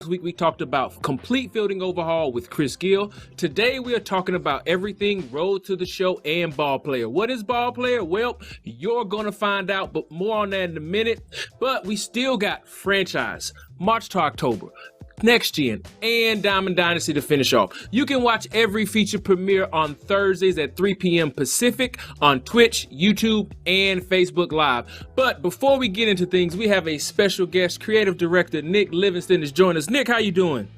Last week we talked about complete fielding overhaul with Chris Gill. Today we are talking about everything Road to the Show and Ballplayer. What is Ballplayer? Well, you're going to find out, but more on that in a minute. But we still got franchise, March to October, Next Gen, and Diamond Dynasty to finish off. You can watch every feature premiere on Thursdays at 3 p.m. Pacific on Twitch, YouTube, and Facebook Live. But before we get into things, we have a special guest. Creative Director Nick Livingston is joining us. Nick, how you doing?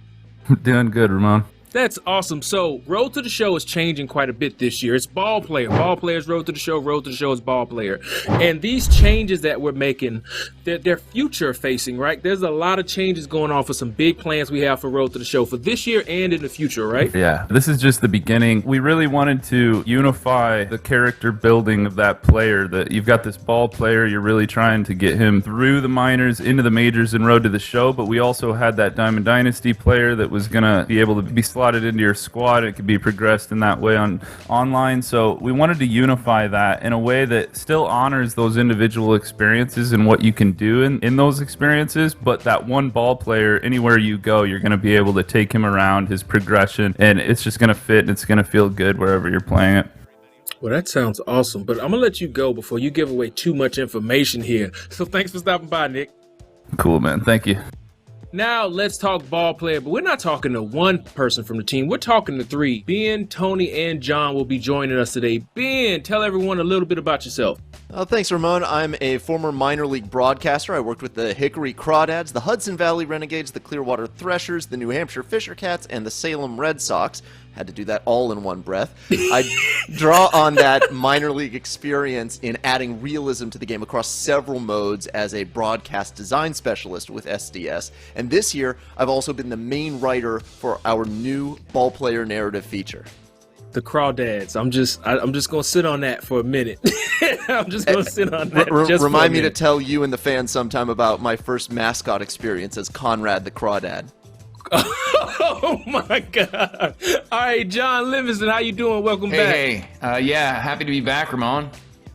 Doing good, Ramon. That's awesome. So, Road to the Show is changing quite a bit this year. It's Ballplayer. Ballplayer's Road to the Show. Road to the Show is Ballplayer. And these changes that we're making, they're future-facing, right? There's a lot of changes going on for some big plans we have for Road to the Show for this year and in the future, right? Yeah, this is just the beginning. We really wanted to unify the character building of that player. That you've got this ball player, you're really trying to get him through the minors, into the majors, and Road to the Show, but we also had that Diamond Dynasty player that was going to be able to be slotted into your squad. It could be progressed in that way online. So we wanted to unify that in a way that still honors those individual experiences and what you can do in those experiences, but that one ball player, anywhere you go, you're going to be able to take him around, his progression, and it's just going to fit and it's going to feel good wherever you're playing it. Well, that sounds awesome, but I'm going to let you go before you give away too much information here. So thanks for stopping by, Nick. Cool, man. Thank you. Now let's talk Ballplayer, but we're not talking to one person from the team. We're talking to three. Ben, Tony, and John will be joining us today. Ben, tell everyone a little bit about yourself. Thanks, Ramon. I'm a former minor league broadcaster. I worked with the Hickory Crawdads, the Hudson Valley Renegades, the Clearwater Threshers, the New Hampshire Fisher Cats, and the Salem Red Sox. Had to do that all in one breath. I draw on that minor league experience in adding realism to the game across several modes as a broadcast design specialist with SDS. And this year, I've also been the main writer for our new Ballplayer narrative feature. The Crawdads. I'm just gonna sit on that for a minute. I'm just gonna sit on that. Remind me to tell you and the fans sometime about my first mascot experience as Conrad the Crawdad. Oh my God! All right, John Livingston, how you doing? Welcome back. Hey, yeah, happy to be back, Ramon.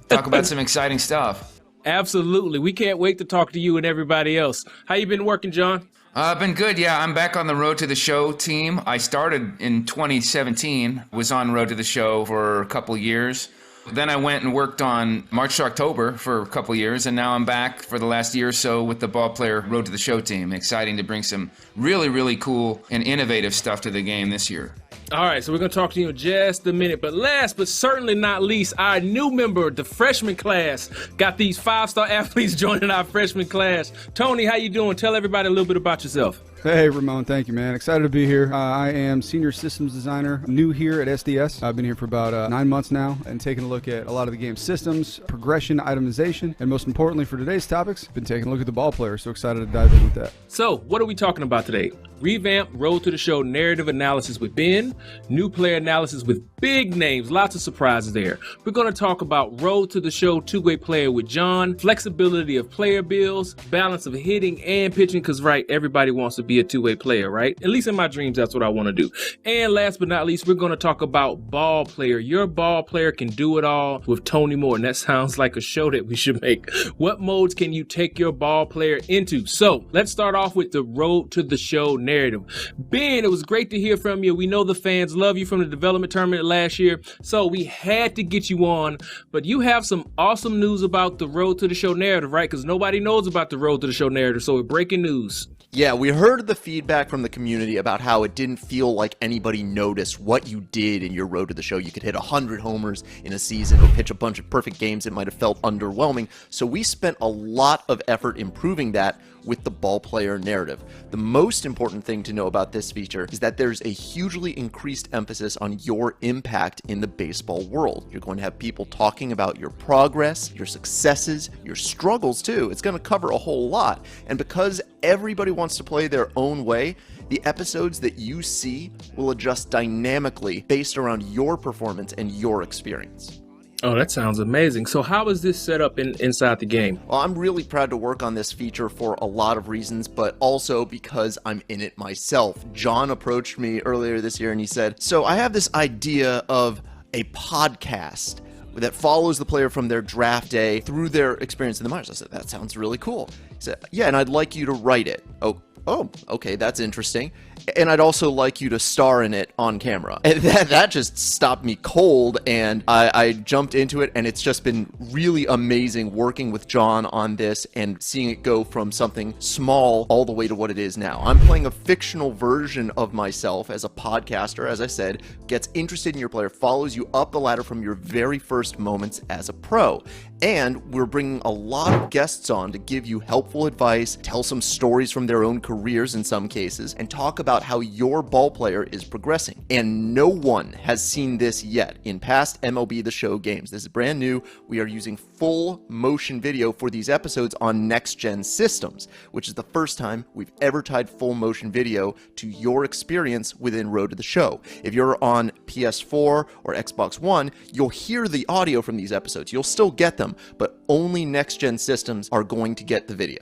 Talk about some exciting stuff. Absolutely, we can't wait to talk to you and everybody else. How you been working, John? Been good, yeah. I'm back on the Road to the Show team. I started in 2017, was on Road to the Show for a couple years. Then I went and worked on March to October for a couple years, and now I'm back for the last year or so with the Ballplayer Road to the Show team. Exciting to bring some really, really cool and innovative stuff to the game this year. All right, so we're going to talk to you in just a minute. But last but certainly not least, our new member, the freshman class. Got these 5-star athletes joining our freshman class. Tony, how you doing? Tell everybody a little bit about yourself. Hey, Ramon. Thank you, man. Excited to be here. I am senior systems designer, new here at SDS. I've been here for about 9 months now and taking a look at a lot of the game's systems, progression, itemization, and most importantly for today's topics, been taking a look at the ball player. So excited to dive in with that. So what are we talking about today? Revamp Road to the Show narrative analysis with Ben, new player analysis with big names, lots of surprises there. We're going to talk about Road to the Show two-way player with John, flexibility of player builds, balance of hitting and pitching, because right, everybody wants to be a two-way player, right? At least in my dreams, that's what I want to do. And last but not least, we're going to talk about Ballplayer. Your ball player can do it all with Tony Moore, and that sounds like a show that we should make. What modes can you take your ball player into? So let's start off with the Road to the Show narrative. Ben, it was great to hear from you. We know the fans love you from the development tournament last year, so we had to get you on, but you have some awesome news about the Road to the Show narrative, right? Because nobody knows about the Road to the Show narrative, so we're breaking news. Yeah, we heard the feedback from the community about how it didn't feel like anybody noticed what you did in your Road to the Show. You could hit 100 homers in a season or pitch a bunch of perfect games. It might have felt underwhelming. So we spent a lot of effort improving that with the Ballplayer narrative. The most important thing to know about this feature is that there's a hugely increased emphasis on your impact in the baseball world. You're going to have people talking about your progress, your successes, your struggles too. It's going to cover a whole lot. And because everybody wants to play their own way, the episodes that you see will adjust dynamically based around your performance and your experience. Oh, that sounds amazing. So how is this set up inside the game? Well, I'm really proud to work on this feature for a lot of reasons, but also because I'm in it myself. John approached me earlier this year and he said, so I have this idea of a podcast that follows the player from their draft day through their experience in the minors. I said, that sounds really cool. He said, yeah, and I'd like you to write it. Oh, Oh, okay, that's interesting. And I'd also like you to star in it on camera. And that just stopped me cold, and I jumped into it, and it's just been really amazing working with John on this and seeing it go from something small all the way to what it is now. I'm playing a fictional version of myself as a podcaster, as I said, gets interested in your player, follows you up the ladder from your very first moments as a pro. And we're bringing a lot of guests on to give you helpful advice, tell some stories from their own careers in some cases, and talk about how your ball player is progressing. And no one has seen this yet in past MLB The Show games. This is brand new. We are using full motion video for these episodes on next-gen systems, which is the first time we've ever tied full motion video to your experience within Road to the Show. If you're on PS4 or Xbox One, you'll hear the audio from these episodes. You'll still get them, but only next-gen systems are going to get the video.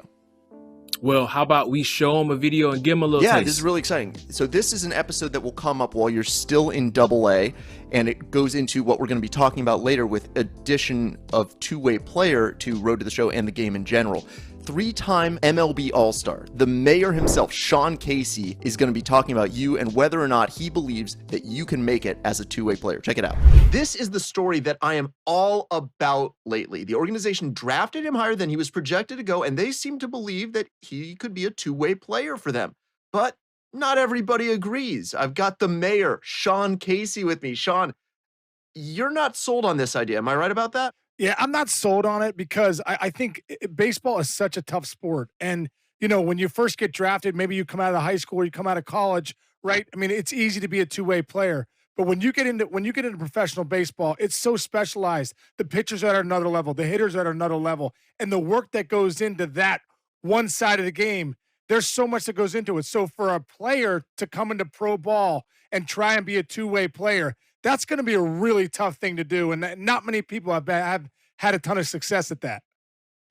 Well, how about we show them a video and give them a little Yeah, taste? this is really exciting. So this is an episode that will come up while you're still in AA, and it goes into what we're going to be talking about later with addition of two-way player to Road to the Show and the game in general. Three-time MLB All-Star, the mayor himself, Sean Casey, is going to be talking about you and whether or not he believes that you can make it as a two-way player. Check it out. This is the story that I am all about lately. The organization drafted him higher than he was projected to go, and they seem to believe that he could be a two-way player for them. But not everybody agrees. I've got the mayor, Sean Casey, with me. Sean, you're not sold on this idea. Am I right about that? Yeah, I'm not sold on it because I think baseball is such a tough sport. And, you know, when you first get drafted, maybe you come out of high school, or you come out of college, right? I mean, it's easy to be a two-way player. But when you get into professional baseball, it's so specialized. The pitchers are at another level, the hitters are at another level. And the work that goes into that one side of the game, there's so much that goes into it. So for a player to come into pro ball and try and be a two-way player, that's going to be a really tough thing to do. And not many people have had a ton of success at that.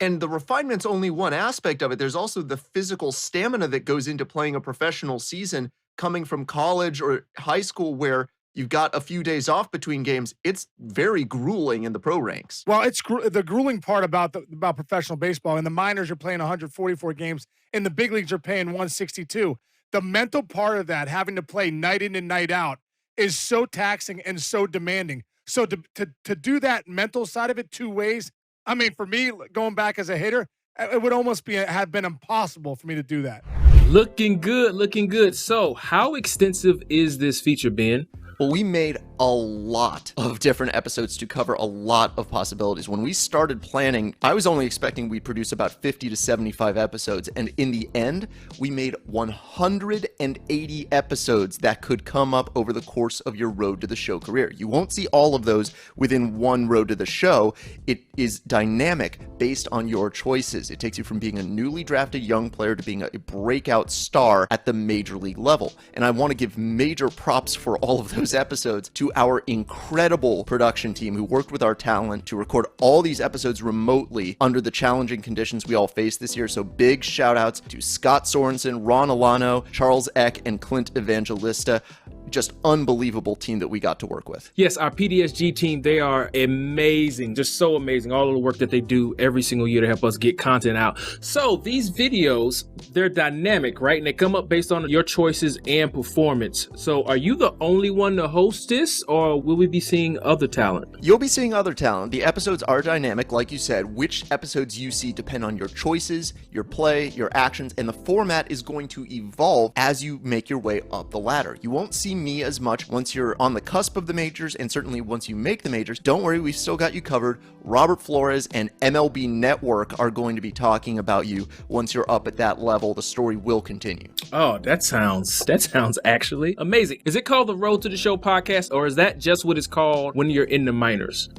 And the refinement's only one aspect of it. There's also the physical stamina that goes into playing a professional season coming from college or high school where you've got a few days off between games. It's very grueling in the pro ranks. Well, it's the grueling part about professional baseball. In the minors, you're playing 144 games. In the big leagues, you're paying 162. The mental part of that, having to play night in and night out, is so taxing and so demanding. So to do that mental side of it two ways, I mean, for me, going back as a hitter, it would almost have been impossible for me to do that. Looking good, looking good. So how extensive is this feature, Ben? Well, we made a lot of different episodes to cover a lot of possibilities. When we started planning, I was only expecting we'd produce about 50 to 75 episodes. And in the end, we made 180 episodes that could come up over the course of your Road to the Show career. You won't see all of those within one Road to the Show. It is dynamic based on your choices. It takes you from being a newly drafted young player to being a breakout star at the major league level. And I want to give major props for all of those episodes to our incredible production team who worked with our talent to record all these episodes remotely under the challenging conditions we all faced this year. So big shout outs to Scott Sorensen, Ron Alano, Charles Eck, and Clint Evangelista. Just unbelievable team that we got to work with. Yes, our PDSG team, they are amazing, just so amazing. All of the work that they do every single year to help us get content out. So these videos, they're dynamic, right? And they come up based on your choices and performance. So are you the only one to host this, or will we be seeing other talent? You'll be seeing other talent. The episodes are dynamic, like you said. Which episodes you see depend on your choices, your play, your actions, and the format is going to evolve as you make your way up the ladder. You won't see me as much once you're on the cusp of the majors, and certainly once you make the majors. Don't worry, we've still got you covered. Robert Flores and MLB Network are going to be talking about you once you're up at that level. The story will continue. Oh, that sounds actually amazing. Is it called the Road to the Show podcast, or is that just what it's called when you're in the minors?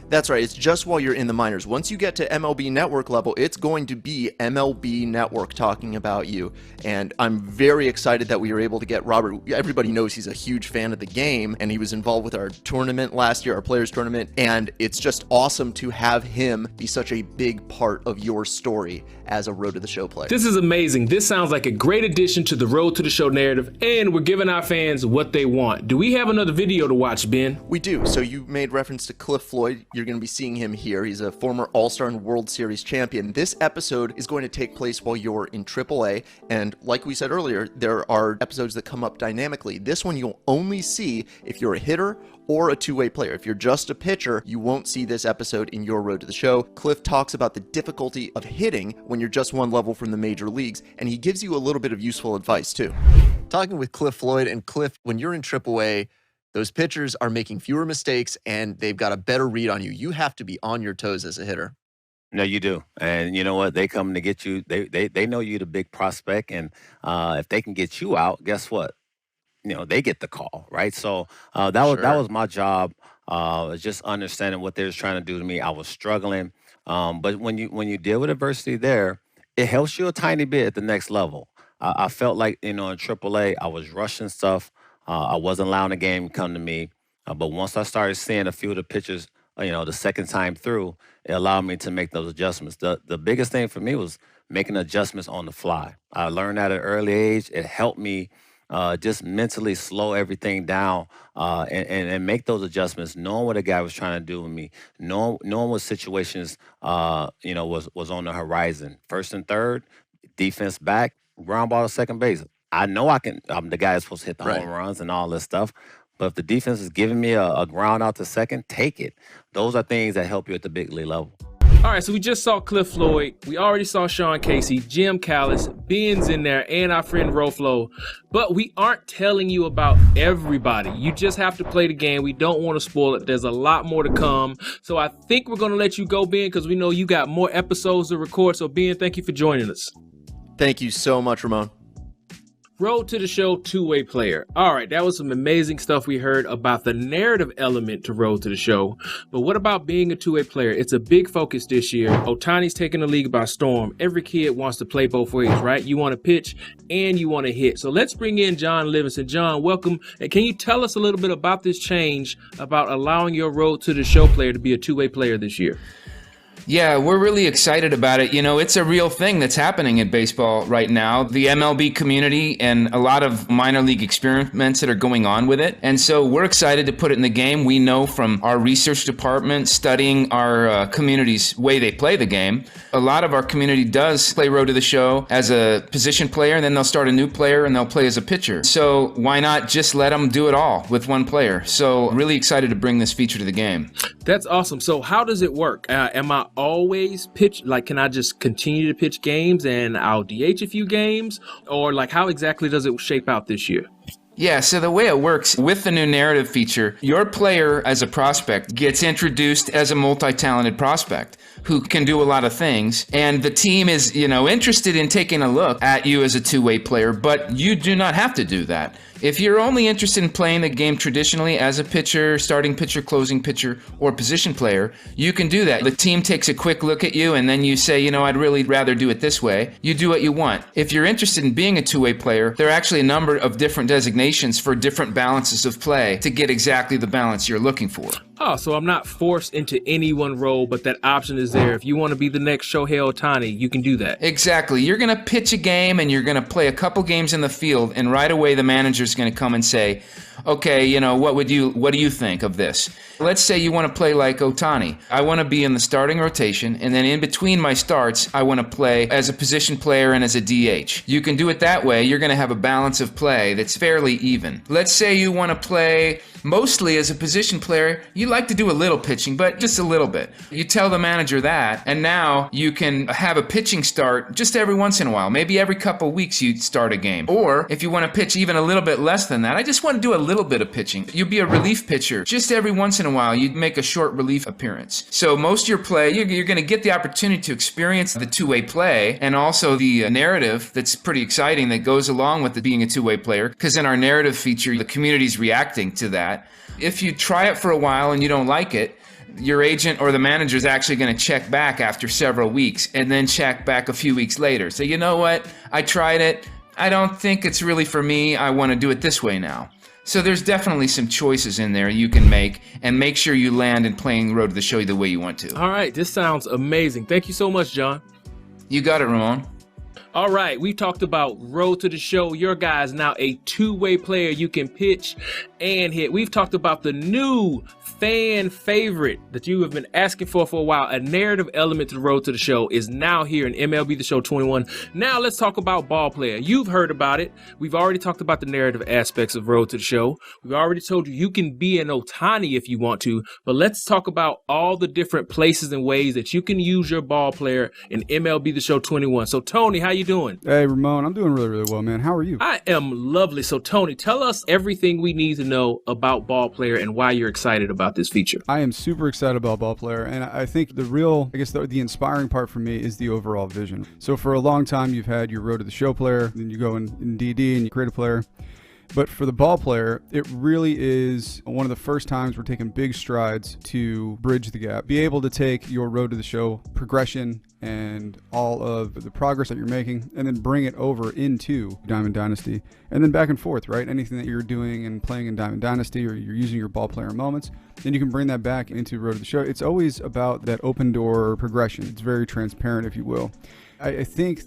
That's right. It's just while you're in the minors. Once you get to MLB Network level, it's going to be MLB Network talking about you. And I'm very excited that we were able to get Robert. Everybody knows he's a huge fan of the game, and he was involved with our tournament last year, our players tournament. And it's just awesome to have him be such a big part of your story as a Road to the Show player. This is amazing. This sounds like a great addition to the Road to the Show narrative, and we're giving our fans what they want. Do we have another video to watch, Ben? We do. So you made reference to Cliff Floyd. You're going to be seeing him here. He's a former All-Star and World Series champion. This episode is going to take place while you're in AAA, and like we said earlier, there are episodes that come up dynamically. This one you'll only see if you're a hitter or a two-way player. If you're just a pitcher, you won't see this episode in your road to the show. Cliff talks about the difficulty of hitting when you're just one level from the major leagues, and he gives you a little bit of useful advice too. Talking with Cliff Floyd, and Cliff, when you're in AAA, those pitchers are making fewer mistakes and they've got a better read on you. You have to be on your toes as a hitter. No, you do. And you know what? They come to get you. They know you're the big prospect, and if they can get you out, guess what? They get the call, right? So that was my job, just understanding what they was trying to do to me. I was struggling, but when you deal with adversity there, it helps you a tiny bit at the next level. I felt like in AAA, I was rushing stuff. I wasn't allowing the game to come to me, but once I started seeing a few of the pitches, the second time through, it allowed me to make those adjustments. The biggest thing for me was making adjustments on the fly. I learned at an early age. It helped me just mentally slow everything down and make those adjustments, knowing what a guy was trying to do with me, knowing what situations was on the horizon. First and third, defense back, ground ball to second base. I know I'm the guy that's supposed to hit the home runs and all this stuff. But if the defense is giving me a ground out to second, take it. Those are things that help you at the big league level. All right, so we just saw Cliff Floyd. We already saw Sean Casey, Jim Callis, Ben's in there, and our friend Roflo. But we aren't telling you about everybody. You just have to play the game. We don't want to spoil it. There's a lot more to come. So I think we're going to let you go, Ben, because we know you got more episodes to record. So, Ben, thank you for joining us. Thank you so much, Ramon. Road to the show, two-way player. All right, that was some amazing stuff we heard about the narrative element to Road to the show. But what about being a two-way player? It's a big focus this year. Ohtani's taking the league by storm. Every kid wants to play both ways, right? You want to pitch and you want to hit. So let's bring in John Livingston. John, welcome. And can you tell us a little bit about this change about allowing your Road to the show player to be a two-way player this year? Yeah, we're really excited about it. It's a real thing that's happening in baseball right now. The MLB community and a lot of minor league experiments that are going on with it. And so we're excited to put it in the game. We know from our research department studying our community's way they play the game, a lot of our community does play Road to the Show as a position player, and then they'll start a new player and they'll play as a pitcher. So why not just let them do it all with one player? So really excited to bring this feature to the game. That's awesome. So how does it work? Am I always pitch? Like, can I just continue to pitch games and I'll DH a few games? Or like, how exactly does it shape out this year? Yeah, so the way it works with the new narrative feature, your player as a prospect gets introduced as a multi-talented prospect who can do a lot of things. And the team is, interested in taking a look at you as a two-way player, but you do not have to do that. If you're only interested in playing the game traditionally as a pitcher, starting pitcher, closing pitcher, or position player, you can do that. The team takes a quick look at you and then you say, I'd really rather do it this way. You do what you want. If you're interested in being a two-way player, there are actually a number of different designations for different balances of play to get exactly the balance you're looking for. Oh, so I'm not forced into any one role, but that option is there. If you want to be the next Shohei Ohtani, you can do that. Exactly. You're going to pitch a game and you're going to play a couple games in the field, and right away the manager's going to come and say, okay, what do you think of this? Let's say you want to play like Ohtani. I want to be in the starting rotation, and then in between my starts, I want to play as a position player and as a DH. You can do it that way. You're going to have a balance of play that's fairly even. Let's say you want to play mostly as a position player. You like to do a little pitching, but just a little bit. You tell the manager that, and now you can have a pitching start just every once in a while. Maybe every couple weeks you start a game. Or if you want to pitch even a little bit less than that, I just want to do a little bit of pitching. You'd be a relief pitcher. Just every once in a while, you'd make a short relief appearance. So most of your play, you're going to get the opportunity to experience the two-way play and also the narrative that's pretty exciting that goes along with being a two-way player, because in our narrative feature, the community's reacting to that. If you try it for a while and you don't like it, your agent or the manager is actually going to check back after several weeks and then check back a few weeks later. So you know what? I tried it. I don't think it's really for me. I want to do it this way now. So there's definitely some choices in there you can make, and make sure you land in playing Road to the Show the way you want to. All right, this sounds amazing. Thank you so much, John. You got it, Ramon. All right, we've talked about Road to the Show. Your guy's now a two-way player. You can pitch and hit. We've talked about the new fan favorite that you have been asking for a while. A narrative element to the Road to the Show is now here in MLB The Show 21. Now let's talk about Ballplayer. You've heard about it. We've already talked about the narrative aspects of Road to the Show. We've already told you can be an Ohtani if you want to, but let's talk about all the different places and ways that you can use your Ballplayer in MLB The Show 21. So Tony, how you doing? Hey, Ramon, I'm doing really, really well, man. How are you? I am lovely. So Tony, tell us everything we need to know about Ballplayer and why you're excited about this feature. I am super excited about Ballplayer, and I think the inspiring part for me is the overall vision. So for a long time, you've had your Road to the Show player, then you go in DD and you create a player. But for the Ballplayer, it really is one of the first times we're taking big strides to bridge the gap. Be able to take your Road to the Show progression and all of the progress that you're making and then bring it over into Diamond Dynasty and then back and forth, right? Anything that you're doing and playing in Diamond Dynasty or you're using your Ballplayer moments, then you can bring that back into Road to the Show. It's always about that open door progression. It's very transparent, if you will. I think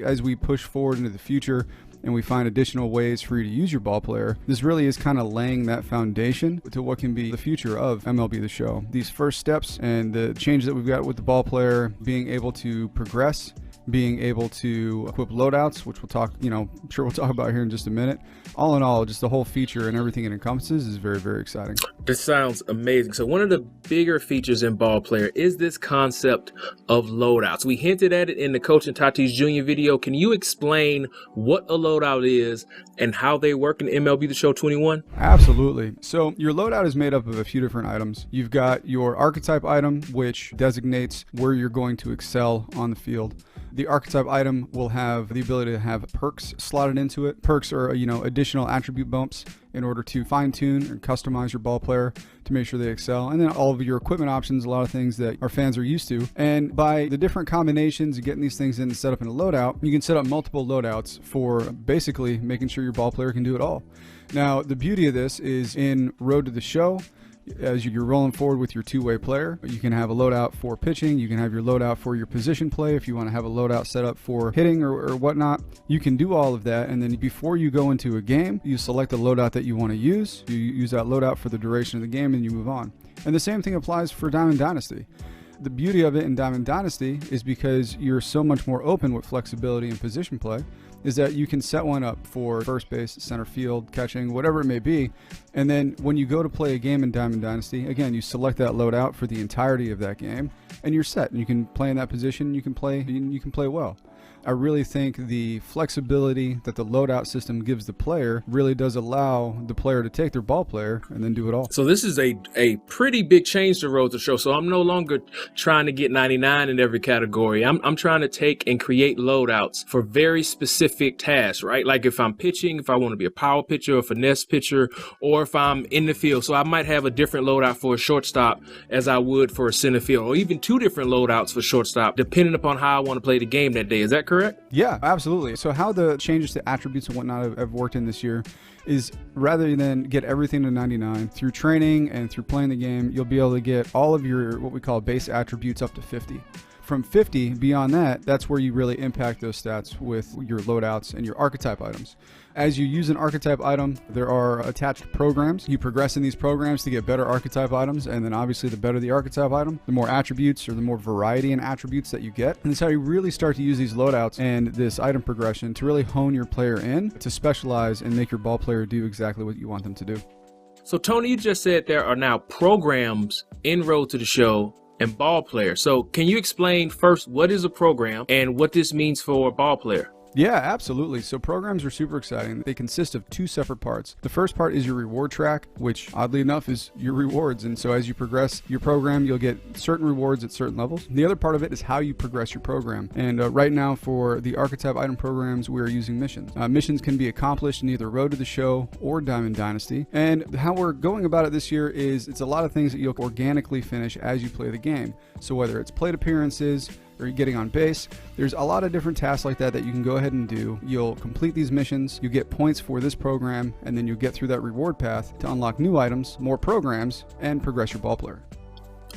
as we push forward into the future, and we find additional ways for you to use your Ballplayer, this really is kind of laying that foundation to what can be the future of MLB The Show. These first steps and the change that we've got with the Ballplayer, being able to progress, being able to equip loadouts, which I'm sure we'll talk about here in just a minute. All in all, just the whole feature and everything it encompasses is very, very exciting. This sounds amazing. So one of the bigger features in Ballplayer is this concept of loadouts. We hinted at it in the Coach and Tatis Jr. video. Can you explain what a loadout is and how they work in MLB The Show 21? Absolutely. So your loadout is made up of a few different items. You've got your archetype item, which designates where you're going to excel on the field. The archetype item will have the ability to have perks slotted into it. Perks are, additional attribute bumps in order to fine-tune and customize your Ballplayer to make sure they excel. And then all of your equipment options, a lot of things that our fans are used to. And by the different combinations and getting these things in and set up in a loadout, you can set up multiple loadouts for basically making sure your Ballplayer can do it all. Now, the beauty of this is in Road to the Show, as you're rolling forward with your two-way player, you can have a loadout for pitching. You can have your loadout for your position play. If you want to have a loadout set up for hitting or whatnot, you can do all of that. And then before you go into a game, you select the loadout that you want to use. You use that loadout for the duration of the game and you move on. And the same thing applies for Diamond Dynasty. The beauty of it in Diamond Dynasty is because you're so much more open with flexibility and position play, is that you can set one up for first base, center field, catching, whatever it may be. And then when you go to play a game in Diamond Dynasty, again, you select that loadout for the entirety of that game and you're set. And you can play in that position, you can play well. I really think the flexibility that the loadout system gives the player really does allow the player to take their Ballplayer and then do it all. So this is a pretty big change to Road to Show. So I'm no longer trying to get 99 in every category. I'm trying to take and create loadouts for very specific tasks, right? Like if I'm pitching, if I want to be a power pitcher, a finesse pitcher, or if I'm in the field. So I might have a different loadout for a shortstop as I would for a center field, or even two different loadouts for shortstop, depending upon how I want to play the game that day. Is that correct? Yeah, absolutely. So how the changes to attributes and whatnot have worked in this year is rather than get everything to 99, through training and through playing the game, you'll be able to get all of your what we call base attributes up to 50. From 50 beyond that, that's where you really impact those stats with your loadouts and your archetype items. As you use an archetype item, there are attached programs. You progress in these programs to get better archetype items, and then obviously the better the archetype item, the more attributes or the more variety in attributes that you get. And that's how you really start to use these loadouts and this item progression to really hone your player in, to specialize and make your Ballplayer do exactly what you want them to do. So Tony, you just said there are now programs in Road to the Show and Ballplayer. So can you explain first what is a program and what this means for a Ballplayer? Yeah, absolutely. So programs are super exciting. They consist of two separate parts. The first part is your reward track, which oddly enough is your rewards. And so as you progress your program, you'll get certain rewards at certain levels. The other part of it is how you progress your program. And right now for the archetype item programs, we are using missions. Missions can be accomplished in either Road to the Show or Diamond Dynasty. And how we're going about it this year is it's a lot of things that you'll organically finish as you play the game. So whether it's plate appearances, or you're getting on base, there's a lot of different tasks like that you can go ahead and do. You'll complete these missions, you get points for this program, and then you get through that reward path to unlock new items, more programs, and progress your Ballplayer.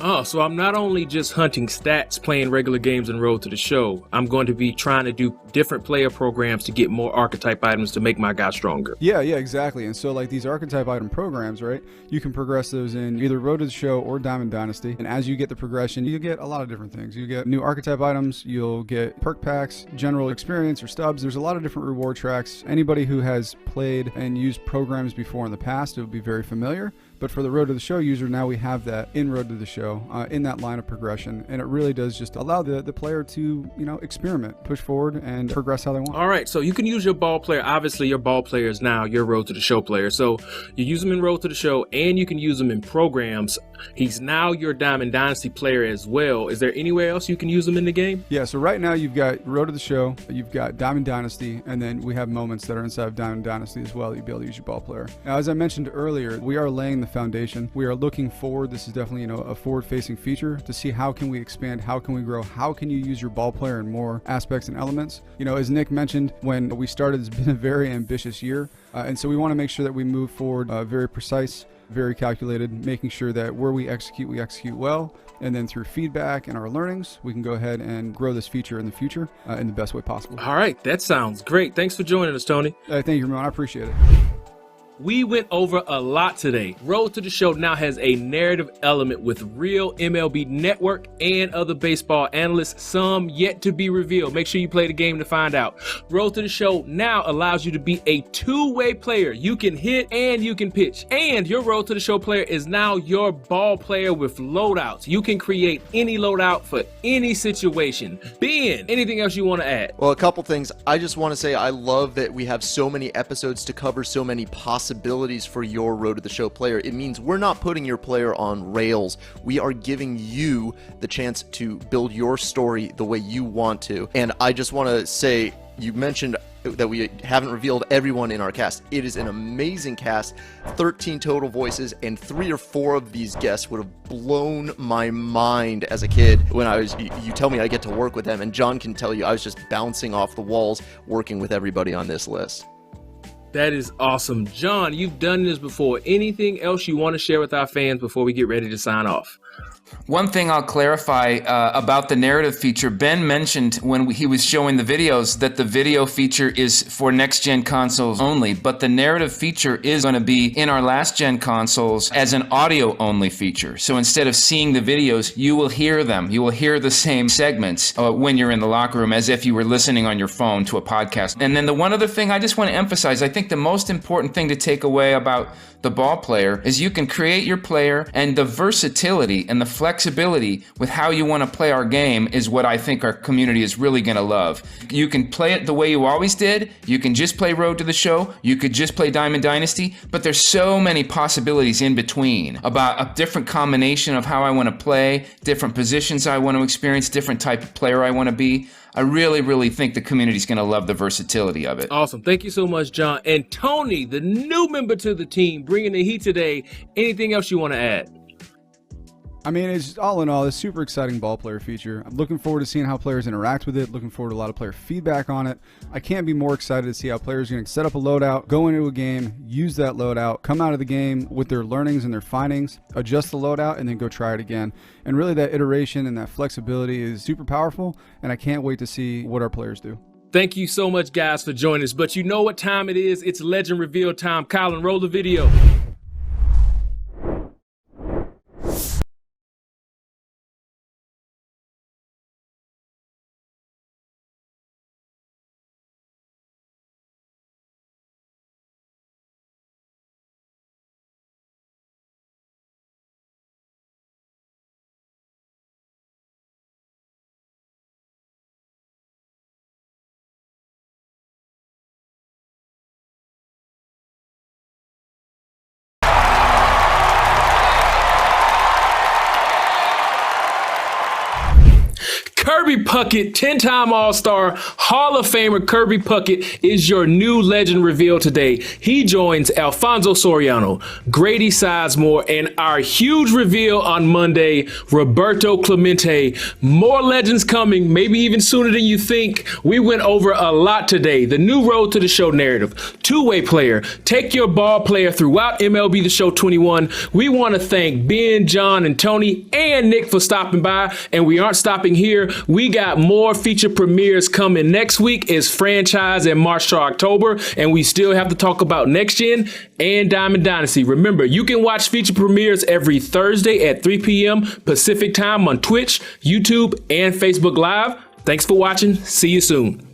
Oh, so I'm not only just hunting stats playing regular games in Road to the Show. I'm going to be trying to do different player programs to get more archetype items to make my guy stronger. Yeah, exactly. And so like these archetype item programs, right? You can progress those in either Road to the Show or Diamond Dynasty. And as you get the progression, you get a lot of different things. You get new archetype items, you'll get perk packs, general experience or stubs. There's a lot of different reward tracks. Anybody who has played and used programs before in the past, it would be very familiar. But for the Road to the Show user, now we have that in Road to the Show, in that line of progression. And it really does just allow the player to, experiment, push forward, and progress how they want. All right, so you can use your ball player. Obviously, your ball player is now your Road to the Show player. So you use him in Road to the Show, and you can use him in programs. He's now your Diamond Dynasty player as well. Is there anywhere else you can use him in the game? Yeah, so right now you've got Road to the Show, you've got Diamond Dynasty, and then we have moments that are inside of Diamond Dynasty as well that you'll be able to use your ball player. Now, as I mentioned earlier, we are laying the foundation. We are looking forward. This is definitely, a forward-facing feature to see how can we expand, how can we grow, how can you use your ball player in more aspects and elements. As Nick mentioned, when we started, it's been a very ambitious year, and so we want to make sure that we move forward very precise, very calculated, making sure that where we execute well, and then through feedback and our learnings, we can go ahead and grow this feature in the future in the best way possible. All right, that sounds great. Thanks for joining us, Tony. Thank you, Ramon. I appreciate it. We went over a lot today. Road to the Show now has a narrative element with real MLB Network and other baseball analysts, some yet to be revealed. Make sure you play the game to find out. Road to the Show now allows you to be a two-way player. You can hit and you can pitch. And your Road to the Show player is now your ball player with loadouts. You can create any loadout for any situation. Ben, anything else you want to add? Well, a couple things. I just want to say I love that we have so many episodes to cover, so many possibilities for your Road to the Show player. It means we're not putting your player on rails. We are giving you the chance to build your story the way you want to. And I just want to say, you mentioned that we haven't revealed everyone in our cast. It is an amazing cast, 13 total voices, and 3 or 4 of these guests would have blown my mind as a kid when you tell me I get to work with them, and John can tell you I was just bouncing off the walls working with everybody on this list. That is awesome. John, you've done this before. Anything else you want to share with our fans before we get ready to sign off? One thing I'll clarify about the narrative feature, Ben mentioned when he was showing the videos that the video feature is for next-gen consoles only, but the narrative feature is going to be in our last-gen consoles as an audio-only feature. So instead of seeing the videos, you will hear them. You will hear the same segments when you're in the locker room as if you were listening on your phone to a podcast. And then the one other thing I just want to emphasize, I think the most important thing to take away about the ball player is you can create your player, and the versatility and the flexibility with how you want to play our game is what I think our community is really going to love. You can play it the way you always did. You can just play Road to the Show. You could just play Diamond Dynasty, but there's so many possibilities in between about a different combination of how I want to play, different positions I want to experience, different type of player I want to be. I really, really think the community's going to love the versatility of it. Awesome. Thank you so much, John. And Tony, the new member to the team, bringing the heat today. Anything else you want to add? I mean, it's all in all, it's a super exciting ball player feature. I'm looking forward to seeing how players interact with it, looking forward to a lot of player feedback on it. I can't be more excited to see how players are going to set up a loadout, go into a game, use that loadout, come out of the game with their learnings and their findings, adjust the loadout, and then go try it again. And really that iteration and that flexibility is super powerful, and I can't wait to see what our players do. Thank you so much, guys, for joining us. But you know what time it is? It's Legend Reveal time. Colin, roll the video. Kirby Puckett, 10-time All-Star, Hall of Famer Kirby Puckett is your new legend reveal today. He joins Alfonso Soriano, Grady Sizemore, and our huge reveal on Monday, Roberto Clemente. More legends coming, maybe even sooner than you think. We went over a lot today. The new Road to the Show narrative, two-way player. Take your ball player throughout MLB The Show 21. We want to thank Ben, John, and Tony, and Nick for stopping by, and we aren't stopping here. We got more feature premieres coming next week. It's franchise in March to October, and we still have to talk about Next Gen and Diamond Dynasty. Remember, you can watch feature premieres every Thursday at 3 p.m. Pacific time on Twitch, YouTube, and Facebook Live. Thanks for watching. See you soon.